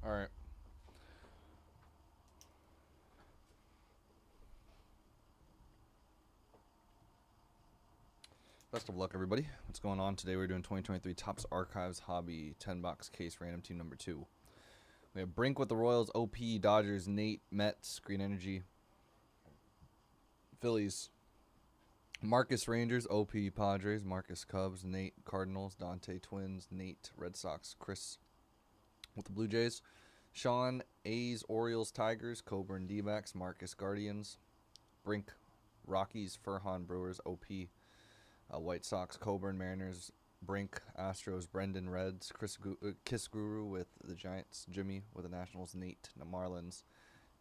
All right. Best of luck, everybody. What's going on today? We're doing 2023 Topps Archives Hobby 10-box case random team number 2. We have Brink with the Royals, OP, Dodgers, Nate, Mets, Green Energy, Phillies, Marcus Rangers, OP, Padres, Marcus Cubs, Nate Cardinals, Dante Twins, Nate Red Sox, Chris with the Blue Jays, Sean A's Orioles, Tigers, Coburn D-backs, Marcus Guardians, Brink Rockies, Furhan Brewers, OP, White Sox, Coburn Mariners, Brink Astros, Brendan Reds, Kiss Guru with the Giants, Jimmy with the Nationals, Nate Marlins,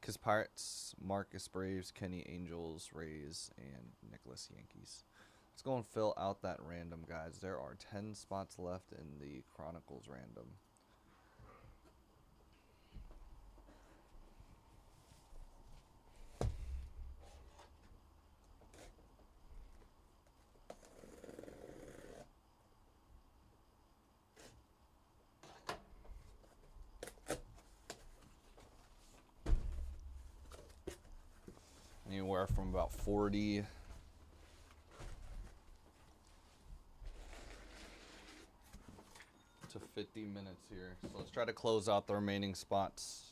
Kiss Pirates, Marcus Braves, Kenny Angels, Rays, and Nicholas Yankees. Let's go and fill out that random, guys. There are 10 spots left in the Chronicles random. Anywhere from about 40 to 50 minutes here. So let's try to close out the remaining spots.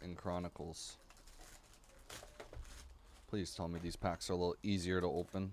In Chronicles. Please tell me these packs are a little easier to open.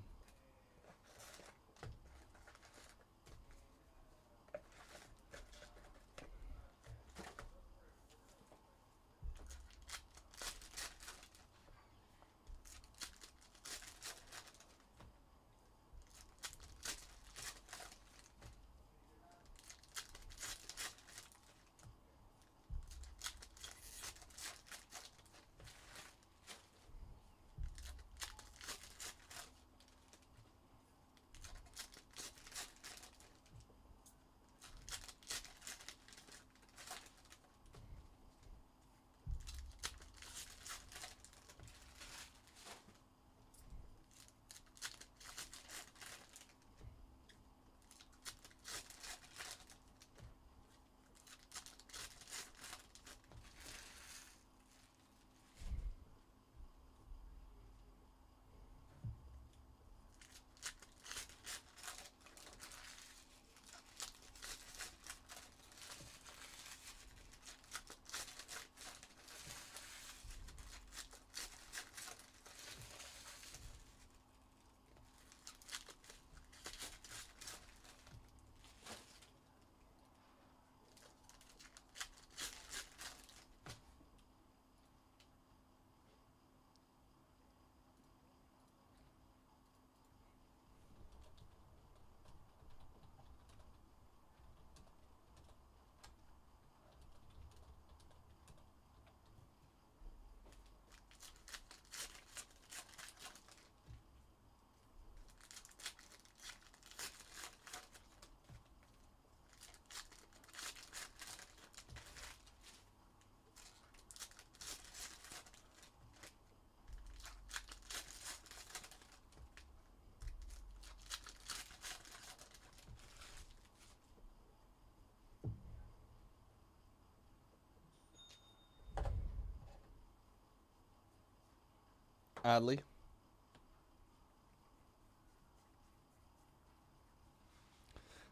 Adley.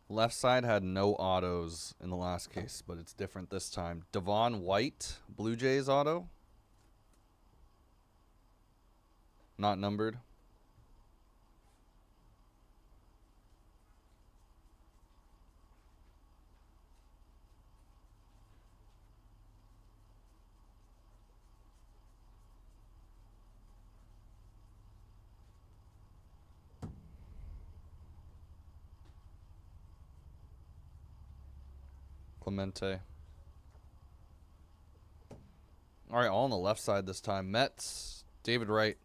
Left side had no autos in the last case, but it's different this time. Devon White, Blue Jays auto. Not numbered. Clemente. All right, all on the left side this time. Mets, David Wright.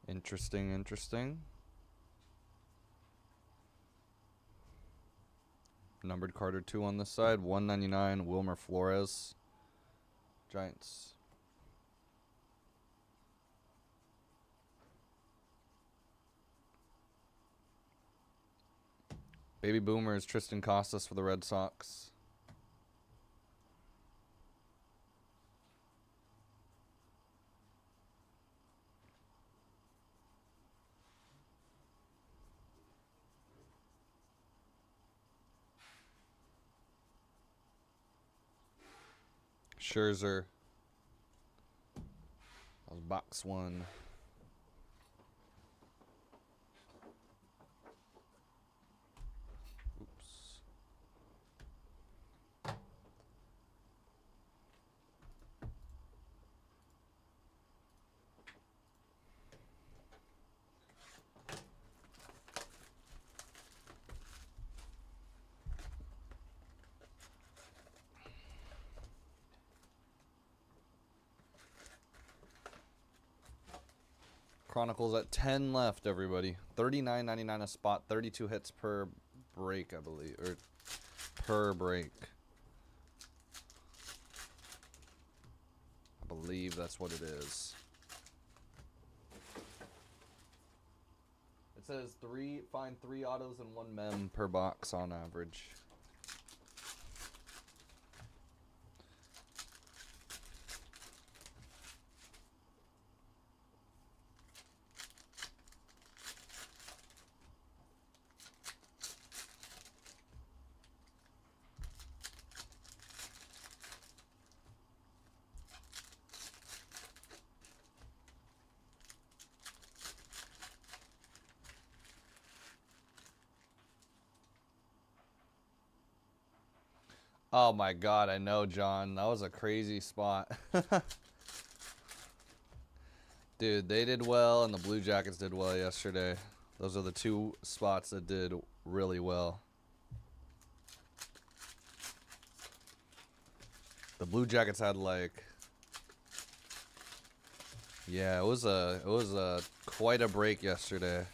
Interesting, interesting. Numbered Carter 2 on this side. 199, Wilmer Flores. Giants. Baby Boomers, Tristan Costas for the Red Sox. Scherzer. That was box 1. Oops. Chronicles at 10 left, everybody. $39.99 a spot. 32 hits per break, I believe. Or per break. I believe that's what it is. It says find 3 autos and 1 mem per box on average. Oh my God, I know, John. That was a crazy spot. Dude, they did well and the Blue Jackets did well yesterday. Those are the 2 spots that did really well. The Blue Jackets had like, yeah, it was a quite a break yesterday.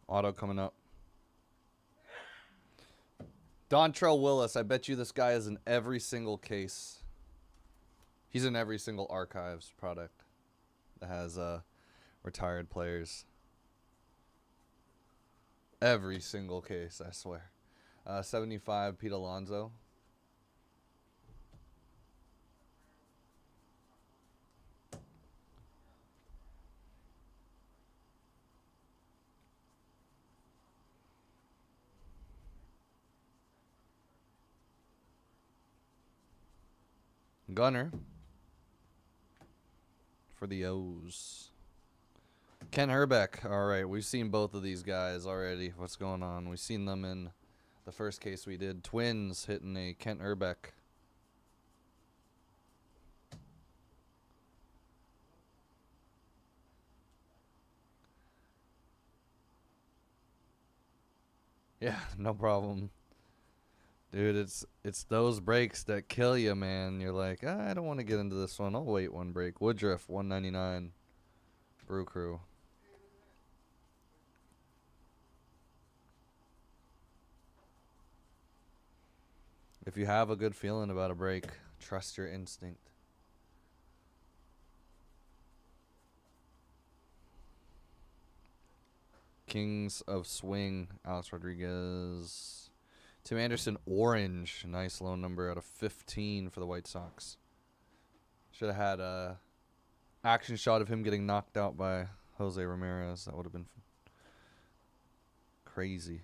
Auto coming up. Dontrell Willis, I bet you this guy is in every single case. He's in every single Archives product that has retired players. Every single case, I swear. 75, Pete Alonso. Gunner for the O's. Ken Herbeck. All right, we've seen both of these guys already. What's going on? We've seen them in the first case we did. Twins hitting a Kent Herbeck. Yeah, no problem. Dude, it's those breaks that kill you, man. You're like, I don't want to get into this one. I'll wait 1 break. Woodruff, 199. Brew Crew. If you have a good feeling about a break, trust your instinct. Kings of Swing, Alex Rodriguez. Tim Anderson, orange. Nice low number out of 15 for the White Sox. Should have had a action shot of him getting knocked out by Jose Ramirez. That would have been crazy.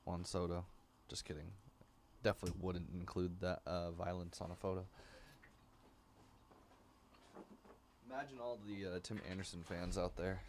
Juan Soto. Just kidding. Definitely wouldn't include that violence on a photo. Imagine all the Tim Anderson fans out there.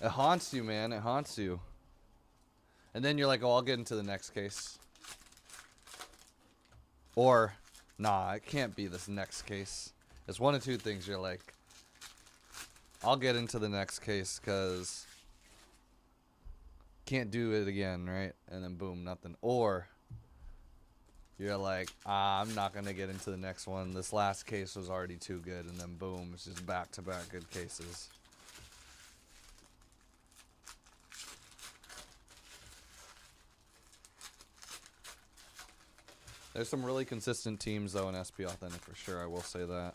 It haunts you, man. It haunts you. And then you're like, oh, I'll get into the next case. Or, nah, it can't be this next case. It's one of two things. You're like, I'll get into the next case because can't do it again, right? And then boom, nothing. Or you're like, I'm not going to get into the next one. This last case was already too good. And then boom, it's just back-to-back good cases. There's some really consistent teams, though, in SP Authentic for sure. I will say that.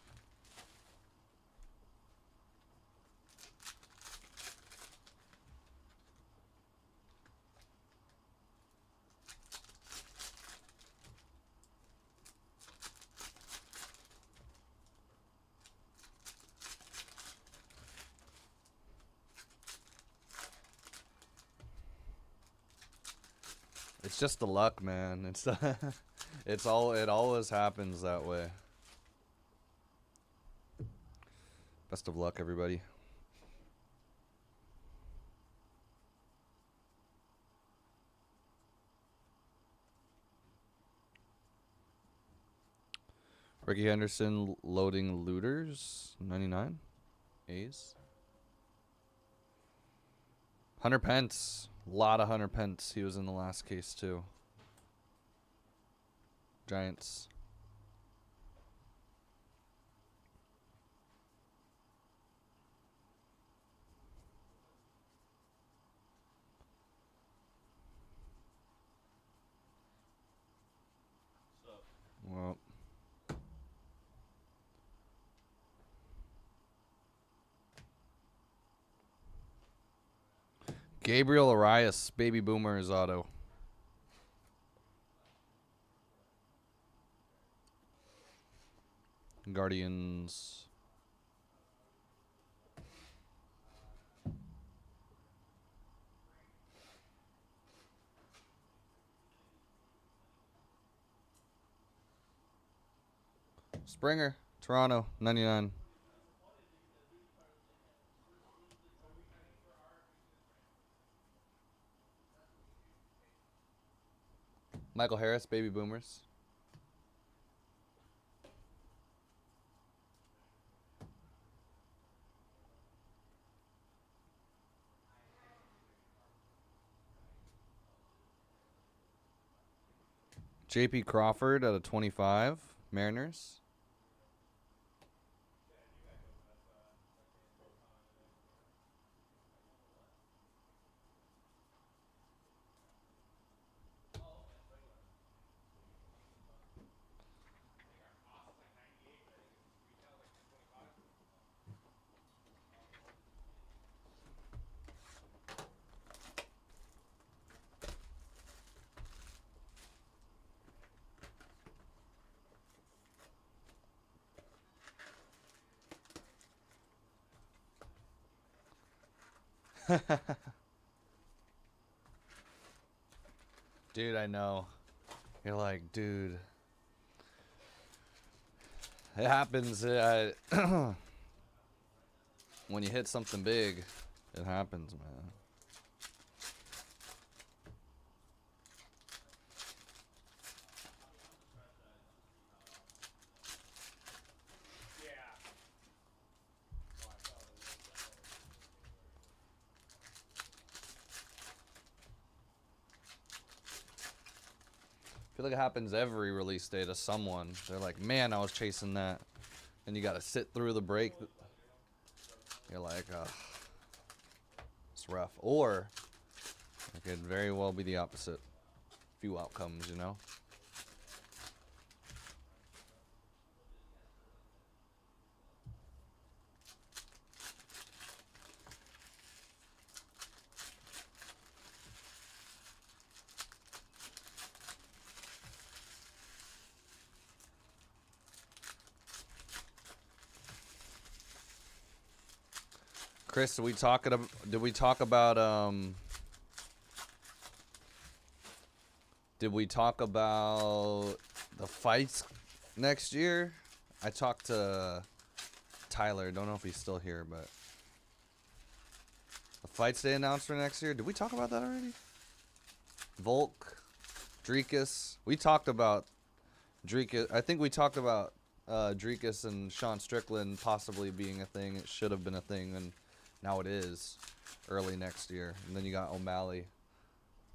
It's just the luck, man. It's it always happens that way. Best of luck, everybody. Ricky Henderson loading looters, 99. A's. Hunter Pence. A lot of Hunter Pence. He was in the last case, too. Giants. Well. Gabriel Arias, Baby Boomers auto. Guardians. Springer, Toronto, 99. Michael Harris, Baby Boomers. J.P. Crawford out of 25, Mariners. Dude, I know. You're like, dude. It happens. When you hit something big, it happens, man. I feel like it happens every release day to someone. They're like, man, I was chasing that. And you got to sit through the break. You're like, it's rough. Or it could very well be the opposite. Few outcomes, you know? Chris, did we talk about the fights next year? I talked to Tyler. Don't know if he's still here, but the fights they announced for next year. Did we talk about that already? Volk, Drekus. We talked about Drekus. I think we talked about Drekus and Sean Strickland possibly being a thing. It should have been a thing, and now it is early next year. And then you got O'Malley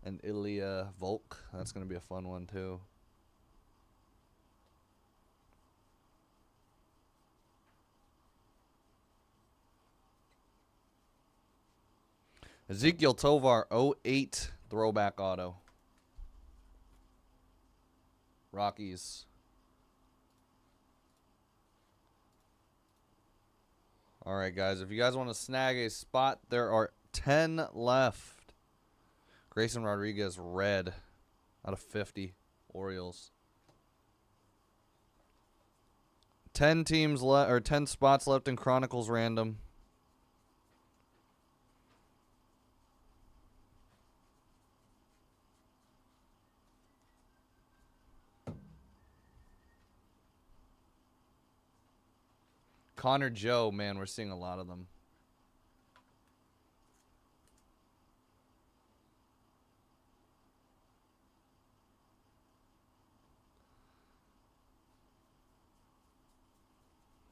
and Ilya Volk. That's going to be a fun one, too. Ezekiel Tovar, 08 throwback auto. Rockies. All right, guys. If you guys want to snag a spot, there are 10 left. Grayson Rodriguez, red, out of 50. Orioles. 10 teams left, or 10 spots left in Chronicles random. Connor Joe, man, we're seeing a lot of them.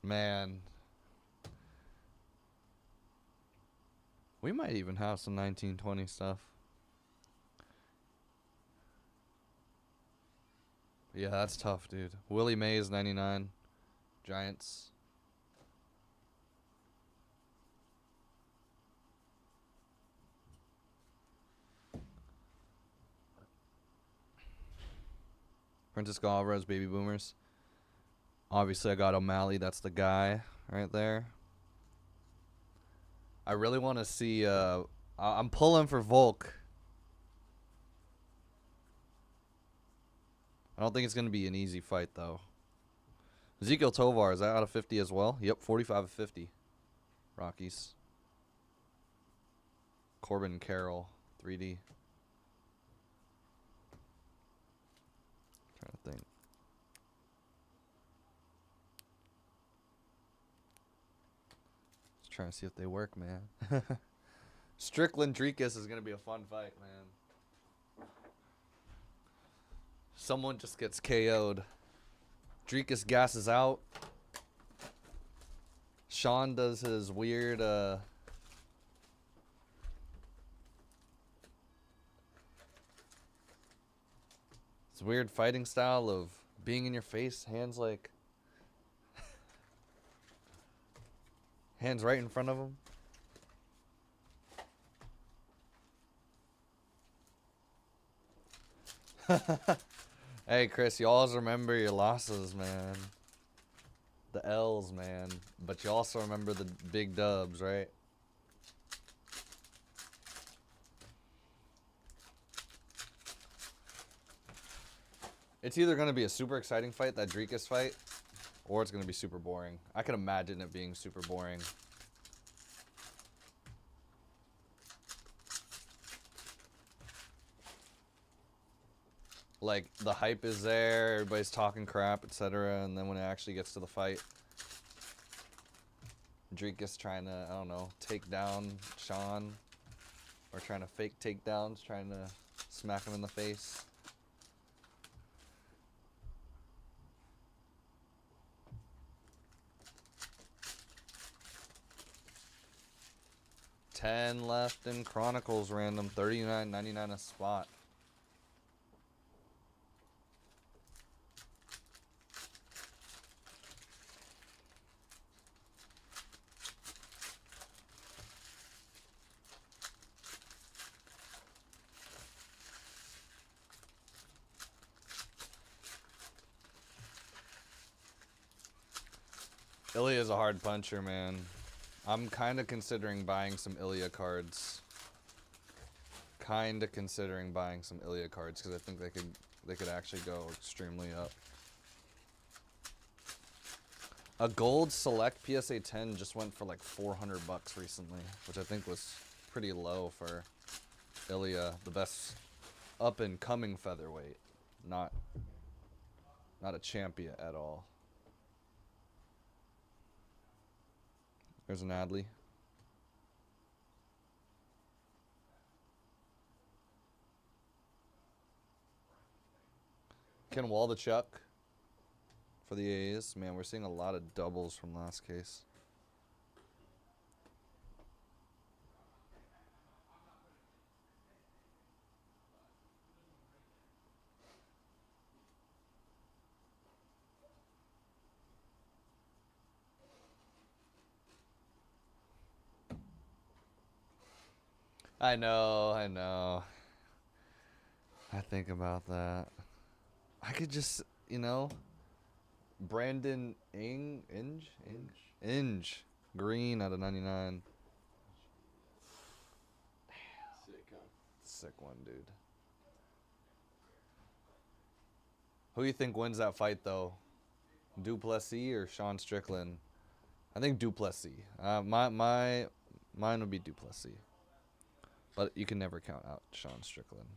Man. We might even have some 1920 stuff. Yeah, that's tough, dude. Willie Mays, 99. Giants. Francisco Alvarez, Baby Boomers. Obviously, I got O'Malley. That's the guy right there. I really want to see... I'm pulling for Volk. I don't think it's going to be an easy fight, though. Ezekiel Tovar, is that out of 50 as well? Yep, 45 of 50. Rockies. Corbin Carroll, 3D. Trying to think. Just trying to see if they work, man. Strickland Drekus is going to be a fun fight, man. Someone just gets KO'd. Drekus gasses out. Sean does his weird, his weird fighting style of being in your face, hands like, hands right in front of him. Hey, Chris, you always remember your losses, man. The L's, man. But you also remember the big dubs, right? It's either going to be a super exciting fight, that Drekus fight, or it's going to be super boring. I can imagine it being super boring. Like, the hype is there, everybody's talking crap, etc., and then when it actually gets to the fight, Drekus trying to, I don't know, take down Sean, or trying to fake takedowns, trying to smack him in the face. $10 left in Chronicles random, $39.99 a spot. Ilya's a hard puncher, man. I'm kind of considering buying some Ilya cards. Because I think they could actually go extremely up. A gold select PSA 10 just went for like $400 recently, which I think was pretty low for Ilya, the best up and coming featherweight, not a champion at all. There's an Adley. Ken Waldachuk for the A's. Man, we're seeing a lot of doubles from last case. I know. I think about that. I could just, Brandon Inge, green out of 99. Sick one, dude. Who do you think wins that fight, though? Duplessis or Sean Strickland? I think Duplessis. Mine would be Duplessis. But you can never count out Sean Strickland.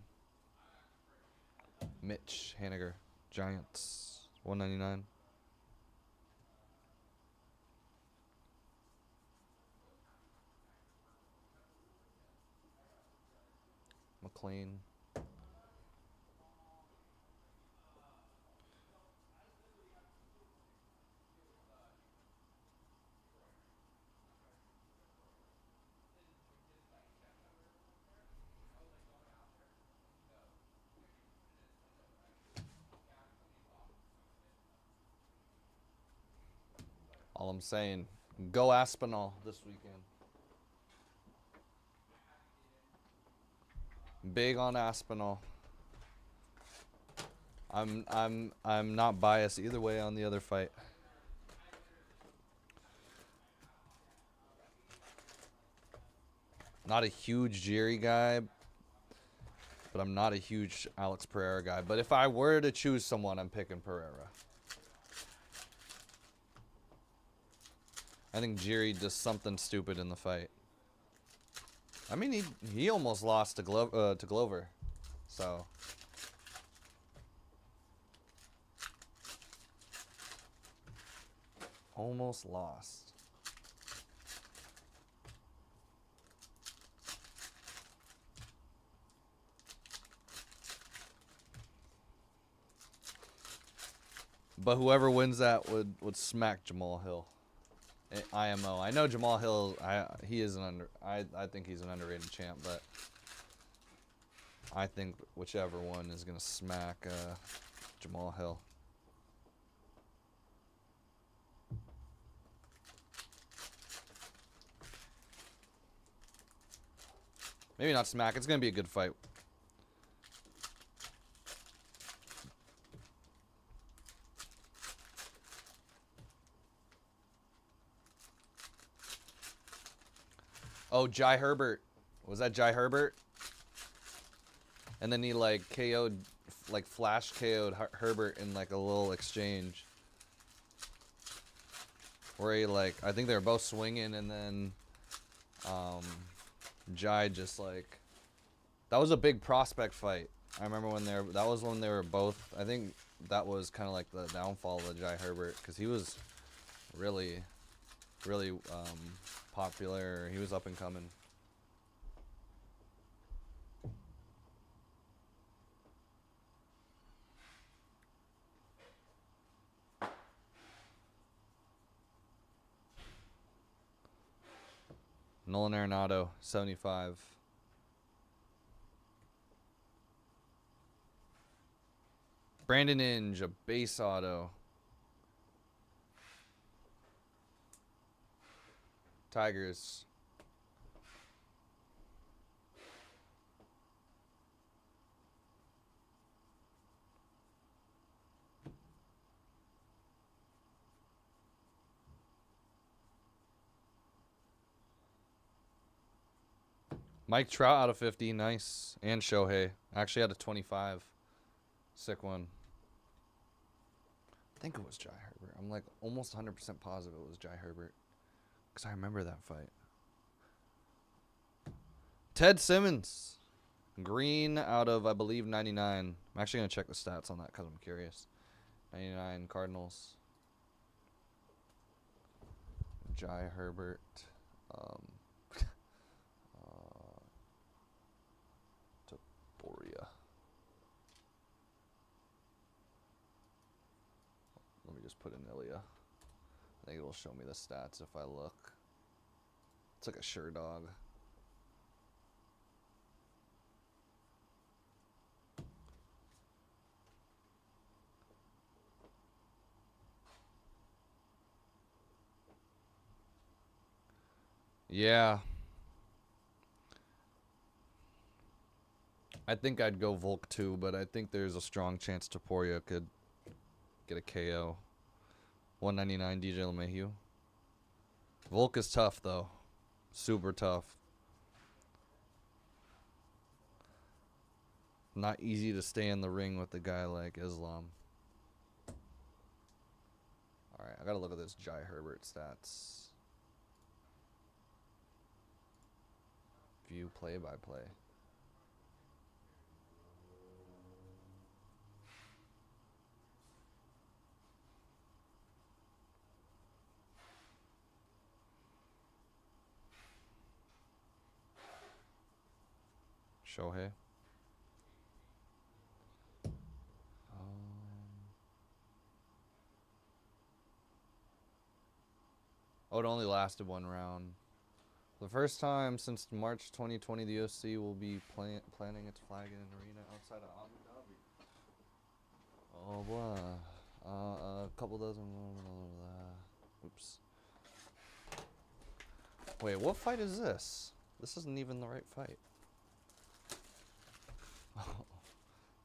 Mitch Haniger, Giants, 199. McLean. All I'm saying, go Aspinall this weekend. Big on Aspinall. I'm not biased either way on the other fight. Not a huge Jerry guy, but I'm not a huge Alex Pereira guy. But if I were to choose someone, I'm picking Pereira. I think Jerry does something stupid in the fight. I mean, he almost lost to Glover, so. Almost lost. But whoever wins that would smack Jamal Hill. IMO. I know Jamal Hill. He is I think he's an underrated champ, but I think whichever one is gonna smack Jamal Hill. Maybe not smack. It's gonna be a good fight. Oh, Jai Herbert. Was that Jai Herbert? And then he like KO'd, like flash KO'd Herbert in like a little exchange. Where he like, I think they were both swinging and then Jai just like, that was a big prospect fight. I remember that was when they were both, I think that was kind of like the downfall of Jai Herbert because he was really popular. He was up and coming. Nolan Arenado, 75. Brandon Inge, a base auto. Tigers. Mike Trout out of 50. Nice. And Shohei. Actually had a 25. Sick one. I think it was Jai Herbert. I'm like almost 100% positive it was Jai Herbert. Because I remember that fight. Ted Simmons. Green out of, I believe, 99. I'm actually going to check the stats on that because I'm curious. 99 Cardinals. Jai Herbert. Taporia. Let me just put in Ilya. I think it'll show me the stats if I look. It's like a sure dog. Yeah. I think I'd go Volk too, but I think there's a strong chance Taporia could get a KO. 199 DJ LeMahieu. Volk is tough though. Super tough. Not easy to stay in the ring with a guy like Islam. Alright, I gotta look at this Jai Herbert stats. View play by play. Shohei. Oh, it only lasted one round. The first time since March 2020, the UFC will be planning its flag in an arena outside of Abu Dhabi. Oh, blah. A couple dozen. Oops. Wait, what fight is this? This isn't even the right fight. Oh,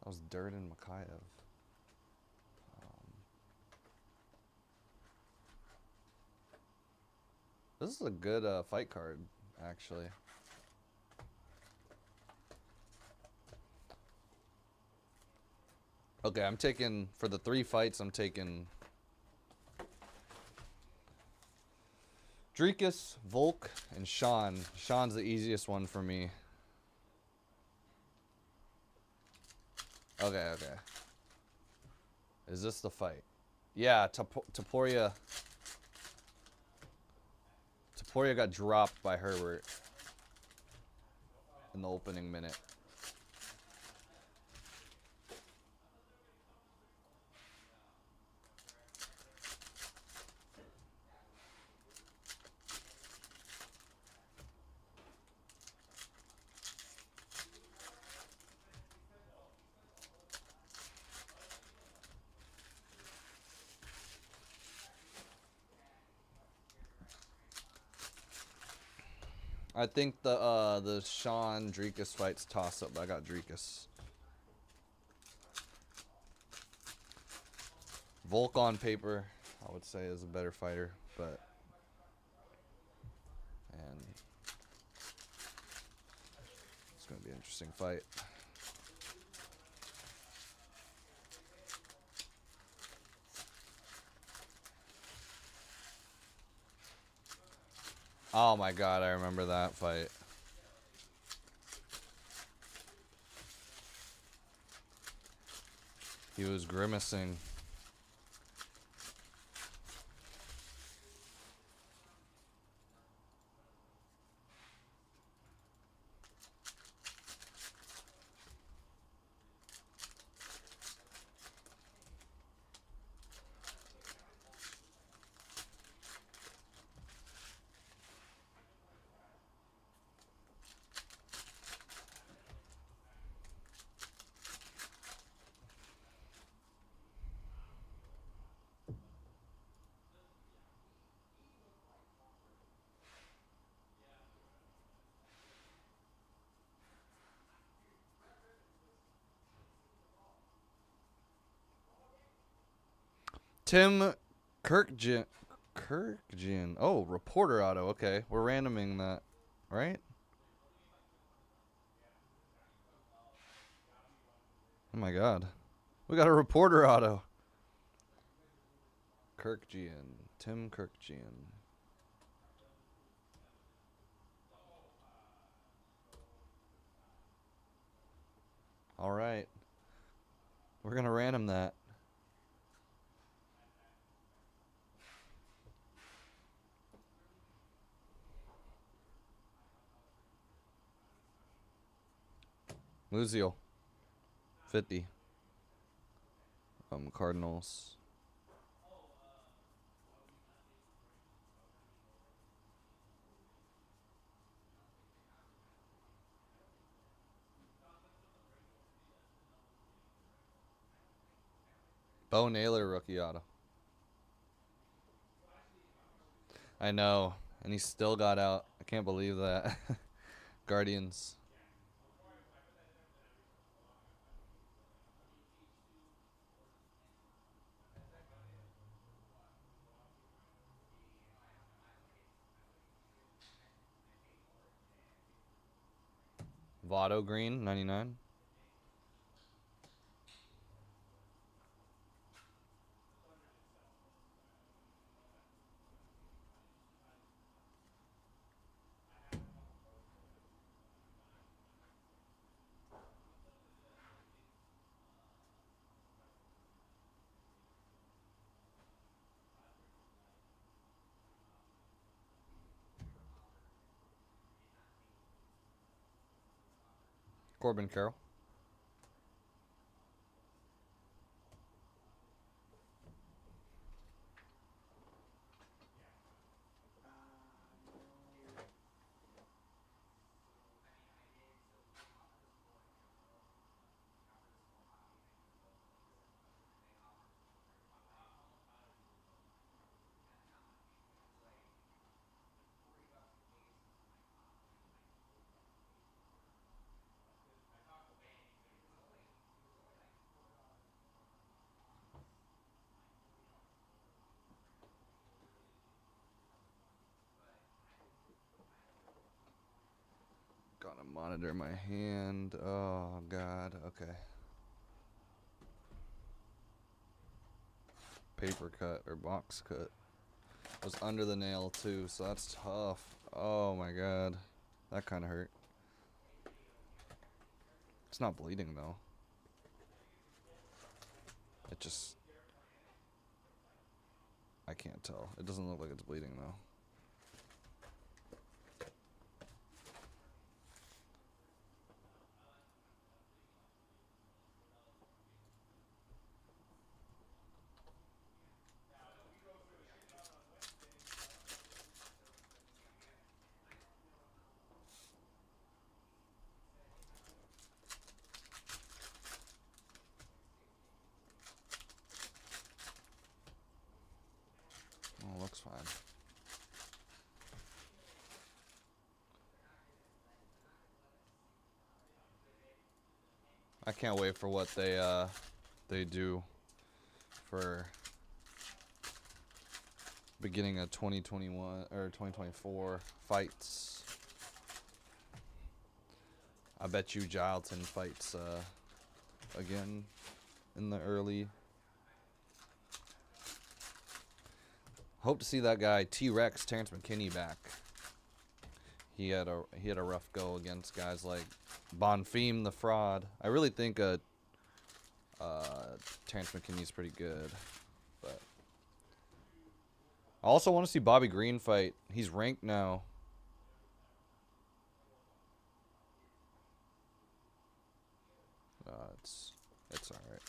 that was Durden Makayev. This is a good fight card, actually. Okay, I'm taking, for the 3 fights, I'm taking Dricus, Volk, and Sean. Sean's the easiest one for me. Okay. Is this the fight? Yeah, Taporia. Taporia got dropped by Herbert in the opening minute. I think the Sean Dricus fight's toss up. I got Dricus. Volk on paper, I would say, is a better fighter, but it's gonna be an interesting fight. Oh my god, I remember that fight. He was grimacing. Tim Kirkjian. Oh, reporter auto. Okay, we're randoming that, right? Oh my God. We got a reporter auto. Kirkjian. Tim Kirkjian. All right. We're going to random that. Lucio. 50. Cardinals. Bo Naylor rookie auto. I know. And he still got out. I can't believe that. Guardians. Votto Green, 99. Corbin Carroll. Gotta monitor my hand. Oh, God. Okay. Paper cut or box cut. Was under the nail, too, so that's tough. Oh, my God. That kind of hurt. It's not bleeding, though. It just... I can't tell. It doesn't look like it's bleeding, though. Oh, looks fine. I can't wait for what they do for beginning of 2021 or 2024 fights. I bet you Gilton fights again in the early. Hope to see that guy T-Rex Terrence McKinney back. He had a rough go against guys like Bonfim the Fraud. I really think Terrence McKinney's pretty good, but I also want to see Bobby Green fight. He's ranked now. It's all right.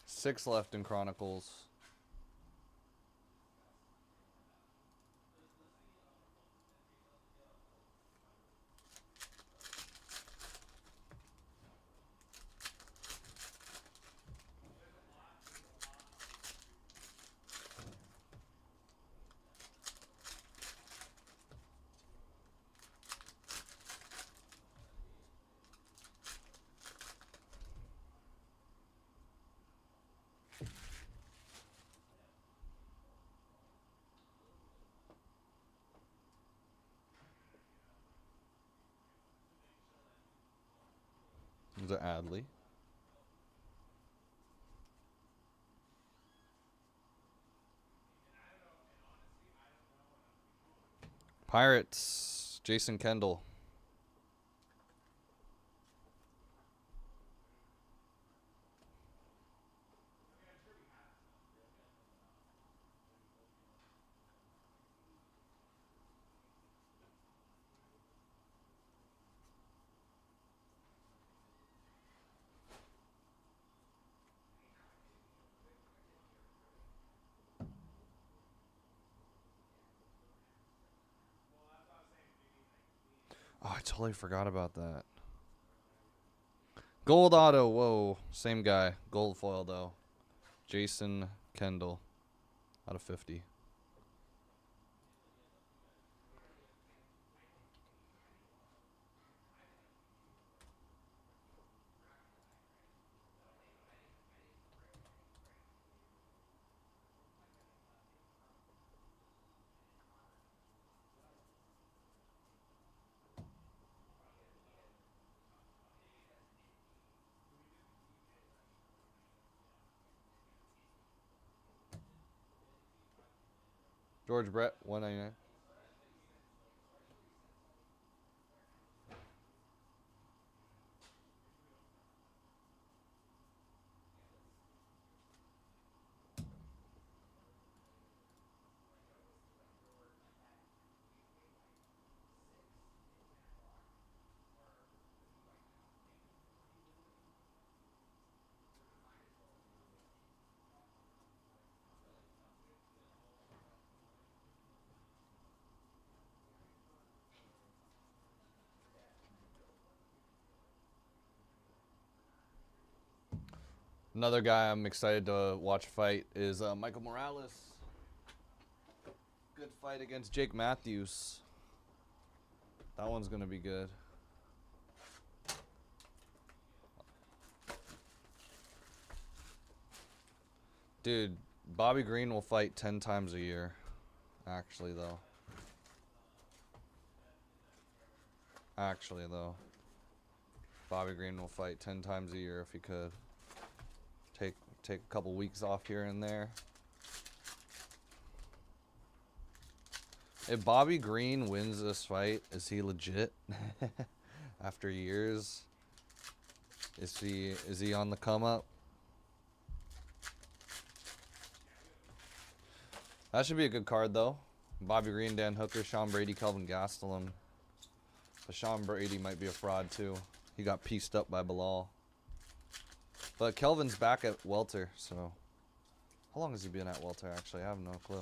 Six left in Chronicles. to Adley. Pirates, Jason Kendall. Oh, I totally forgot about that. Gold auto. Whoa. Same guy. Gold foil, though. Jason Kendall. Out of 50. George Brett, 199. Another guy I'm excited to watch fight is Michael Morales. Good fight against Jake Matthews. That one's going to be good. Dude, Bobby Green will fight 10 times a year. Actually, though. Bobby Green will fight 10 times a year if he could. Take a couple weeks off here and there. If Bobby Green wins this fight, is he legit? After years? Is he on the come up? That should be a good card though. Bobby Green, Dan Hooker, Sean Brady, Kelvin Gastelum. But Sean Brady might be a fraud too. He got pieced up by Bilal. But Kelvin's back at welter, so how long has he been at welter actually? I have no clue.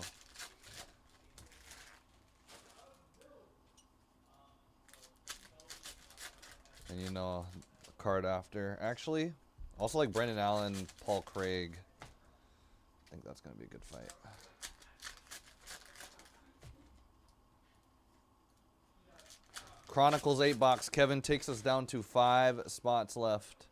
And you know, card after. Actually, also like Brendan Allen, Paul Craig. I think that's going to be a good fight. Chronicles 8 box. Kevin takes us down to 5 spots left.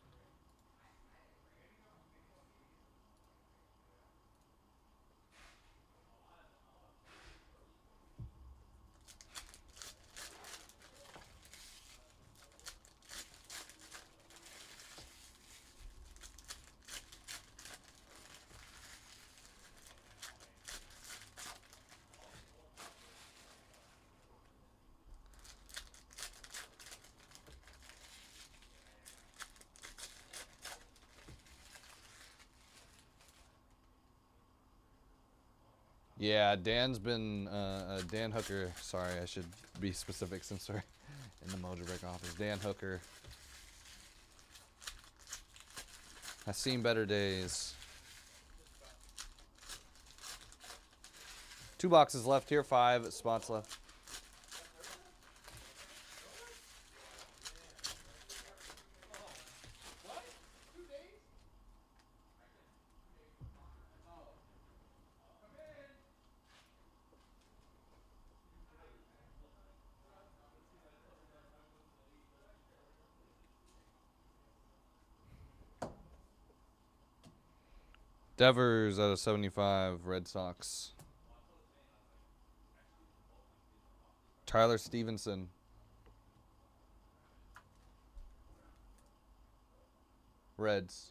Yeah, Dan's been, Dan Hooker, sorry, I should be specific since we're in the Mojobreak office. Dan Hooker has seen better days. 2 boxes left here, 5 spots left. Devers out of 75, Red Sox. Tyler Stevenson. Reds.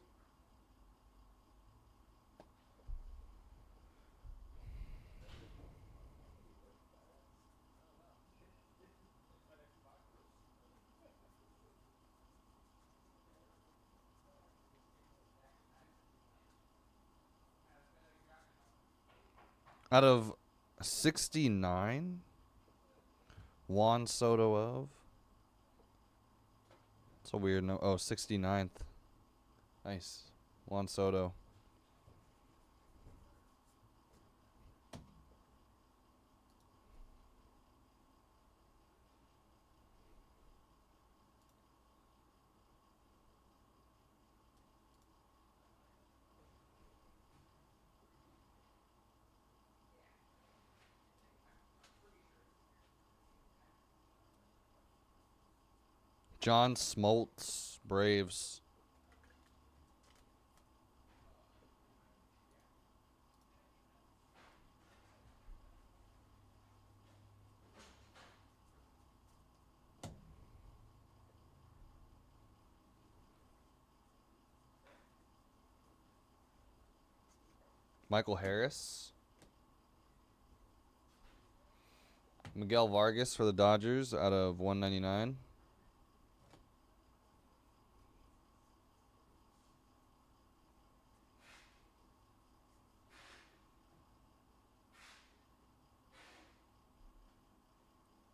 Out of 69, Juan Soto of. It's a weird no. Oh, 69th. Nice. Juan Soto. John Smoltz, Braves. Michael Harris. Miguel Vargas for the Dodgers out of 199.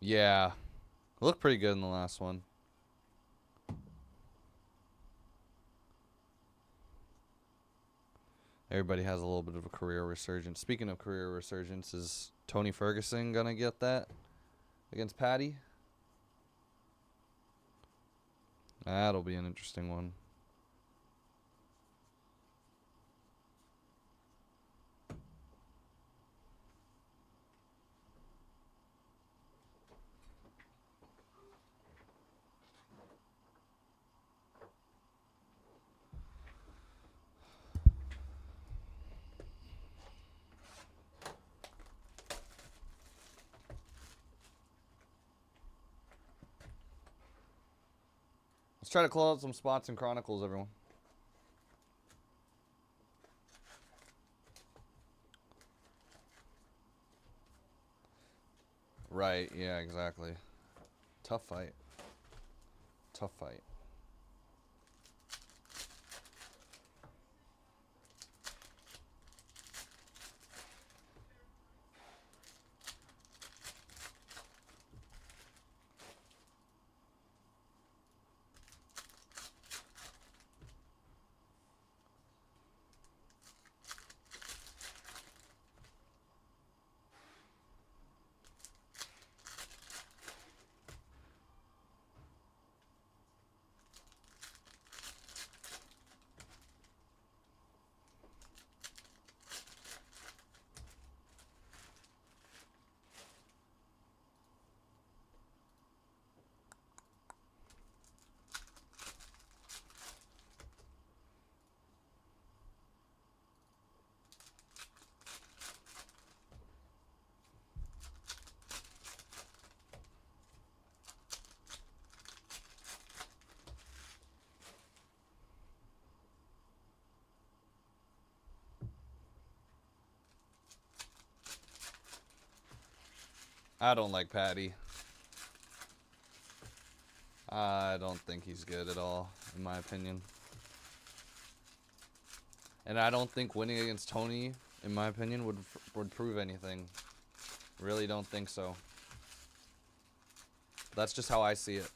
Yeah. Looked pretty good in the last one. Everybody has a little bit of a career resurgence. Speaking of career resurgence, is Tony Ferguson going to get that against Patty? That'll be an interesting one. Let's try to close out some spots in Chronicles, everyone. Right, yeah, exactly. Tough fight. Tough fight. I don't like Patty. I don't think he's good at all, in my opinion. And I don't think winning against Tony, in my opinion, would prove anything. Really don't think so. That's just how I see it.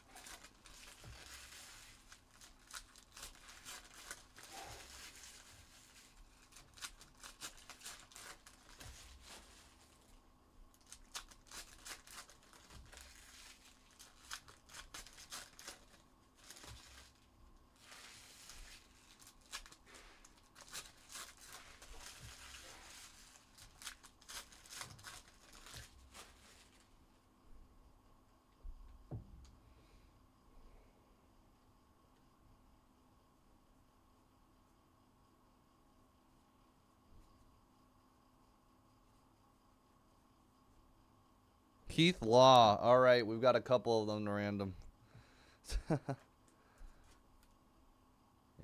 Keith Law. All right, we've got a couple of them to random.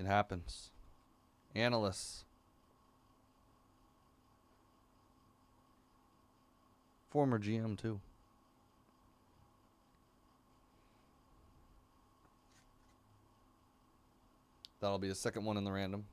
It happens. Analysts. Former GM, too. That'll be the second one in the random.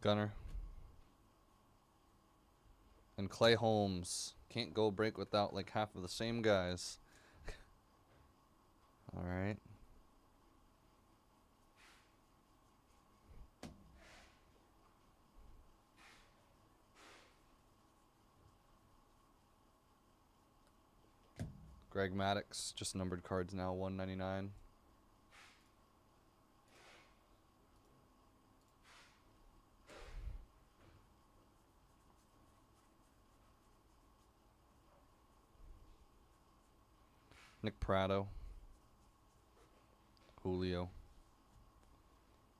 Gunner. And Clay Holmes. Can't go break without like half of the same guys. All right. Greg Maddux, just numbered cards now, 199. Nick Prado. Julio.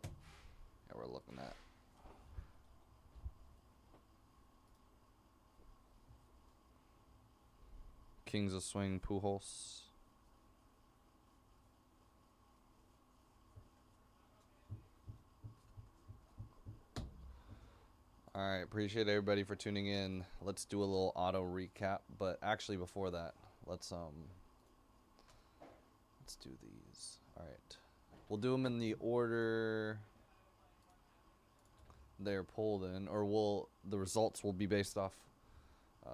Yeah, we're looking at. Kings of Swing, Pujols. All right, appreciate everybody for tuning in. Let's do a little auto recap, but actually before that, let's do these. All right, we'll do them in the order they're pulled in, or the results will be based off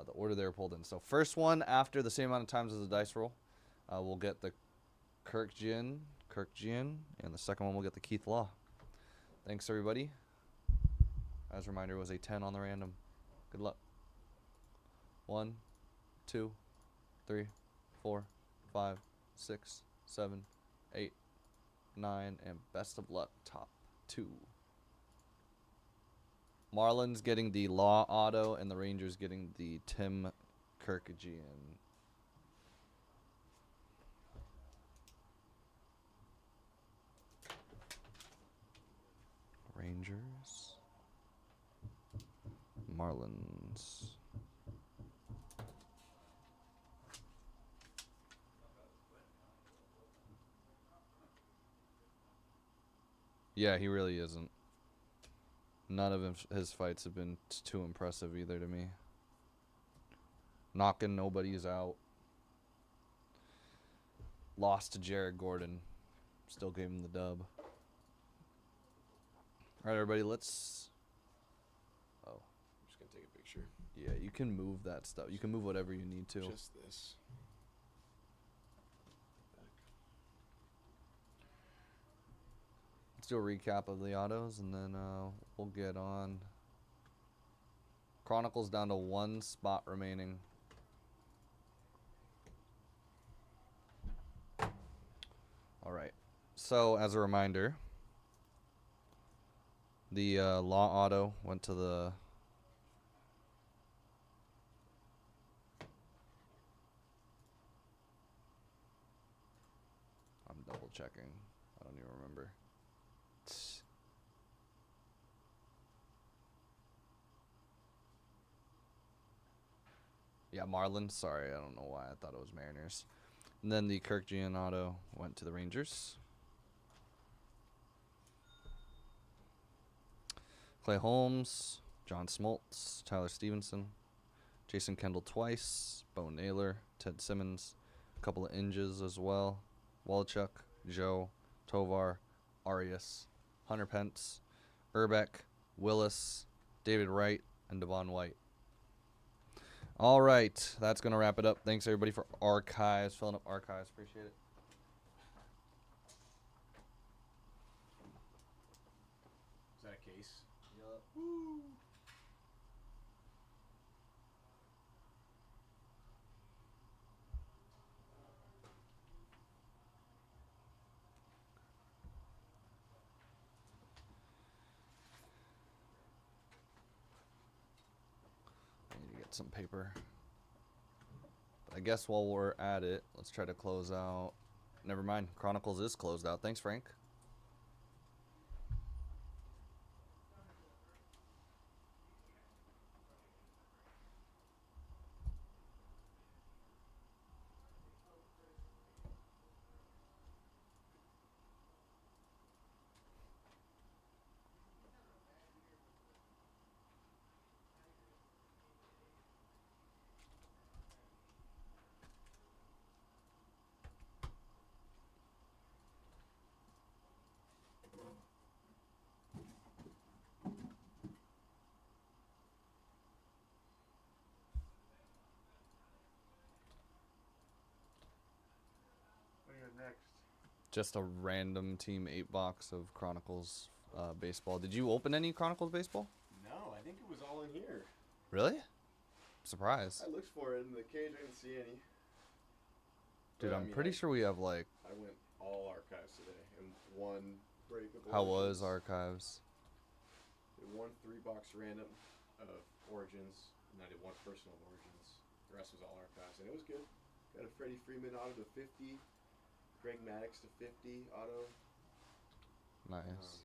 the order they're pulled in. So first one after the same amount of times as the dice roll, we'll get the Kirk Gian, and the second one we'll get the Keith Law. Thanks everybody. As a reminder, it was a 10 on the random. Good luck. 1, 2, 3, 4, 5, 6, 7, 8, 9, and best of luck, top 2. Marlins getting the Law Auto, and the Rangers getting the Tim Kirkagian. Rangers. Marlins. Yeah, he really isn't. None of his fights have been too impressive either to me. Knocking nobody's out. Lost to Jared Gordon. Still gave him the dub. All right, everybody, let's... Oh. I'm just going to take a picture. Yeah, you can move that stuff. You can move whatever you need to. Just this. Let's do a recap of the autos, and then we'll get on. Chronicles down to 1 spot remaining. All right. So, as a reminder, the Law Auto went to the... I'm double checking. I don't even remember. Yeah, Marlins. Sorry, I don't know why. I thought it was Mariners. And then the Kirk Gianotto went to the Rangers. Clay Holmes, John Smoltz, Tyler Stevenson, Jason Kendall twice, Bo Naylor, Ted Simmons, a couple of Inges as well, Walchuk, Joe, Tovar, Arias, Hunter Pence, Urbeck, Willis, David Wright, and Devon White. All right, that's going to wrap it up. Thanks, everybody, for archives, filling up archives. Appreciate it. Is that a case? Yup. Woo. some paper. I guess while we're at it, let's try to close out. Never mind. Chronicles is closed out. Thanks, Frank. What do you have next? Just a random Team 8 box of Chronicles baseball. Did you open any Chronicles baseball? No, I think it was all in here. Really? Surprise. I looked for it in the cage. I didn't see any. Dude, But, I'm pretty sure we have like... I went all archives today and one break of How Origins. was Archives? Did one 3-box random of Origins, and I did one personal of Origins. The rest was all archives, and it was good. Got a Freddie Freeman auto to 50, Greg Maddux to 50 auto. Nice.